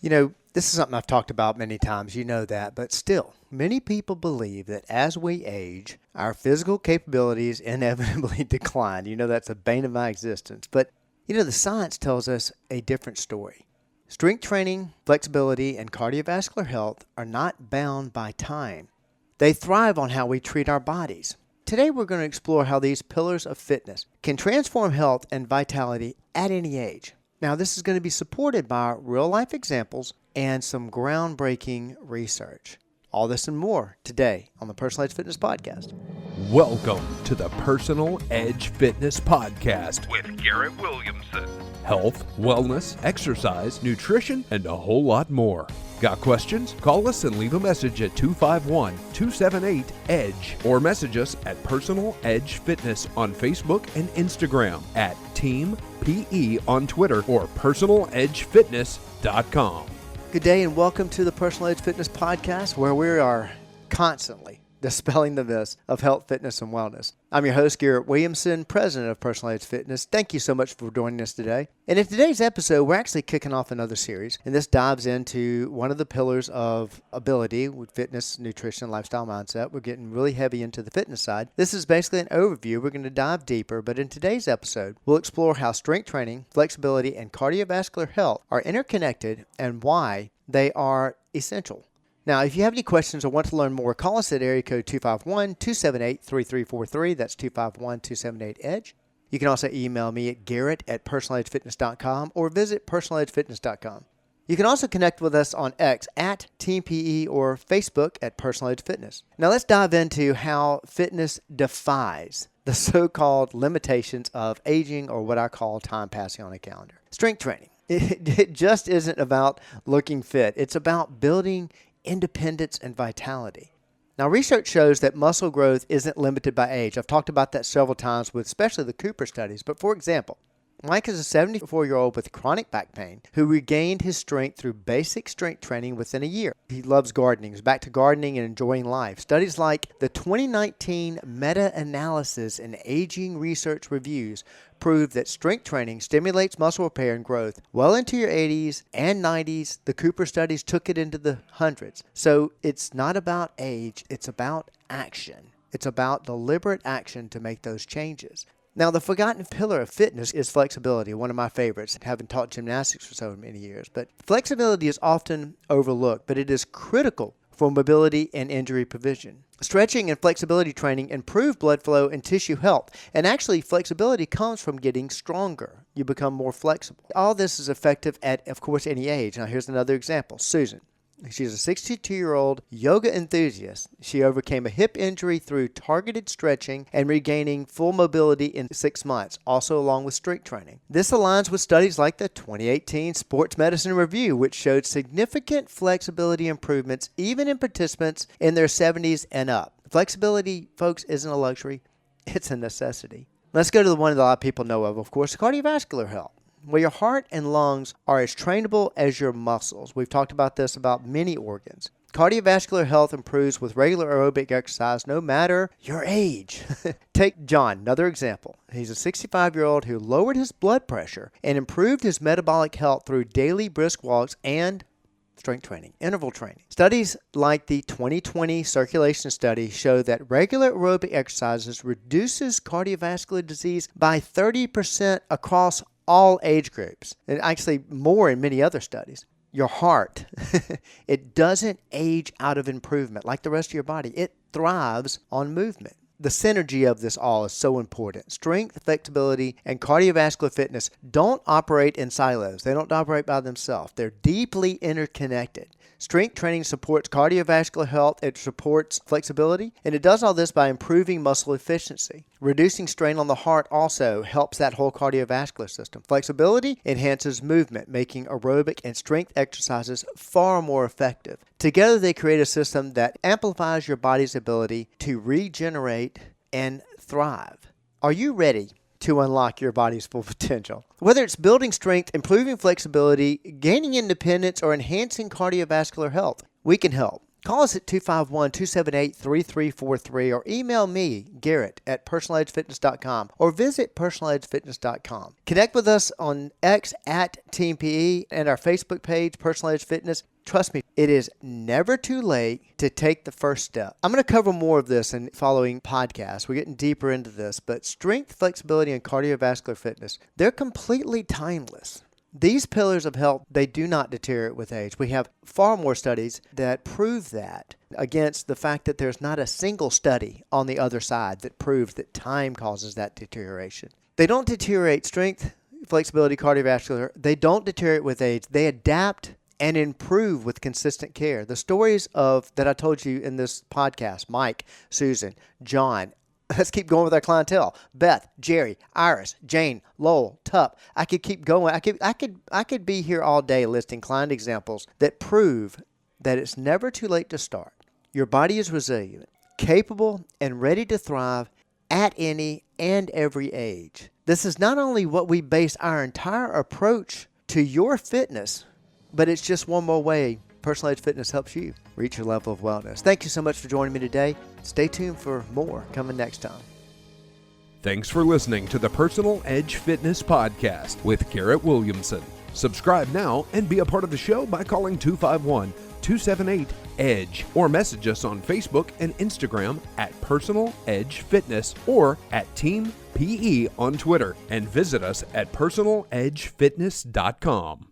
This is something I've talked about many times, you know that, but still, many people believe that as we age, our physical capabilities inevitably decline. That's a bane of my existence. But, the science tells us a different story. Strength training, flexibility, and cardiovascular health are not bound by time. They thrive on how we treat our bodies. Today, we're going to explore how these pillars of fitness can transform health and vitality at any age. Now, this is going to be supported by real-life examples and some groundbreaking research. All this and more today on the Personal Edge Fitness Podcast. Welcome to the Personal Edge Fitness Podcast with Garrett Williamson. Health, wellness, exercise, nutrition, and a whole lot more. Got questions? Call us and leave a message at 251-278-EDGE or message us at Personal Edge Fitness on Facebook and Instagram, at Team PE on Twitter, or personaledgefitness.com. Good day and welcome to the Personal Edge Fitness Podcast, where we are constantly dispelling the myths of health, fitness, and wellness. I'm your host, Garrett Williamson, president of Personal Edge Fitness. Thank you so much for joining us today. And in today's episode, we're actually kicking off another series, and this dives into one of the pillars of ability with fitness, nutrition, and lifestyle mindset. We're getting really heavy into the fitness side. This is basically an overview. We're going to dive deeper, but in today's episode, we'll explore how strength training, flexibility, and cardiovascular health are interconnected and why they are essential. Now, if you have any questions or want to learn more, call us at area code 251-278-3343. That's 251-278-EDGE. You can also email me at garrett@personaledgefitness.com or visit personaledgefitness.com. You can also connect with us on X at Team PE or Facebook at Personal Edge Fitness. Now, let's dive into how fitness defies the so-called limitations of aging, or what I call time passing on a calendar. Strength training. It just isn't about looking fit. It's about building independence and vitality. Now, research shows that muscle growth isn't limited by age. I've talked about that several times with especially the Cooper studies. But for example, Mike is a 74-year-old with chronic back pain who regained his strength through basic strength training within a year. He loves gardening. He's back to gardening and enjoying life. Studies like the 2019 meta-analysis in Aging Research Reviews prove that strength training stimulates muscle repair and growth well into your 80s and 90s. The Cooper studies took it into the hundreds. So it's not about age. It's about action. It's about deliberate action to make those changes. Now, the forgotten pillar of fitness is flexibility, one of my favorites, having taught gymnastics for so many years. But flexibility is often overlooked, but it is critical for mobility and injury prevention. Stretching and flexibility training improve blood flow and tissue health. And actually, flexibility comes from getting stronger. You become more flexible. All this is effective at, of course, any age. Now, here's another example. Susan. She's a 62-year-old yoga enthusiast. She overcame a hip injury through targeted stretching and regaining full mobility in 6 months, also along with strength training. This aligns with studies like the 2018 Sports Medicine Review, which showed significant flexibility improvements even in participants in their 70s and up. Flexibility, folks, isn't a luxury. It's a necessity. Let's go to the one that a lot of people know of course, cardiovascular health. Well, your heart and lungs are as trainable as your muscles. We've talked about this about many organs. Cardiovascular health improves with regular aerobic exercise no matter your age. Take John, another example. He's a 65-year-old who lowered his blood pressure and improved his metabolic health through daily brisk walks and strength training, interval training. Studies like the 2020 circulation study show that regular aerobic exercises reduces cardiovascular disease by 30% across all age groups, and actually more in many other studies. Your heart, it doesn't age out of improvement like the rest of your body. It thrives on movement. The synergy of this all is so important. Strength, flexibility, and cardiovascular fitness don't operate in silos. They don't operate by themselves. They're deeply interconnected. Strength training supports cardiovascular health, it supports flexibility, and it does all this by improving muscle efficiency. Reducing strain on the heart also helps that whole cardiovascular system. Flexibility enhances movement, making aerobic and strength exercises far more effective. Together, they create a system that amplifies your body's ability to regenerate and thrive. Are you ready to unlock your body's full potential? Whether it's building strength, improving flexibility, gaining independence, or enhancing cardiovascular health, we can help. Call us at 251-278-3343 or email me, Garrett, at personaledgefitness.com or visit personaledgefitness.com. Connect with us on X at Team PE and our Facebook page, Personal Edge Fitness. Trust me, it is never too late to take the first step. I'm going to cover more of this in following podcasts. We're getting deeper into this, but strength, flexibility, and cardiovascular fitness, they're completely timeless. These pillars of health, they do not deteriorate with age. We have far more studies that prove that against the fact that there's not a single study on the other side that proves that time causes that deterioration. They don't deteriorate strength, flexibility, cardiovascular. They don't deteriorate with age. They adapt and improve with consistent care. The stories that I told you in this podcast, Mike, Susan, John, let's keep going with our clientele. Beth, Jerry, Iris, Jane, Lowell, Tup. I could keep going. I could be here all day listing client examples that prove that it's never too late to start. Your body is resilient, capable, and ready to thrive at any and every age. This is not only what we base our entire approach to your fitness, but it's just one more way Personal Edge Fitness helps you reach your level of wellness. Thank you so much for joining me today. Stay tuned for more coming next time. Thanks for listening to the Personal Edge Fitness Podcast with Garrett Williamson. Subscribe now and be a part of the show by calling 251-278-EDGE or message us on Facebook and Instagram at Personal Edge Fitness or at Team PE on Twitter, and visit us at personaledgefitness.com.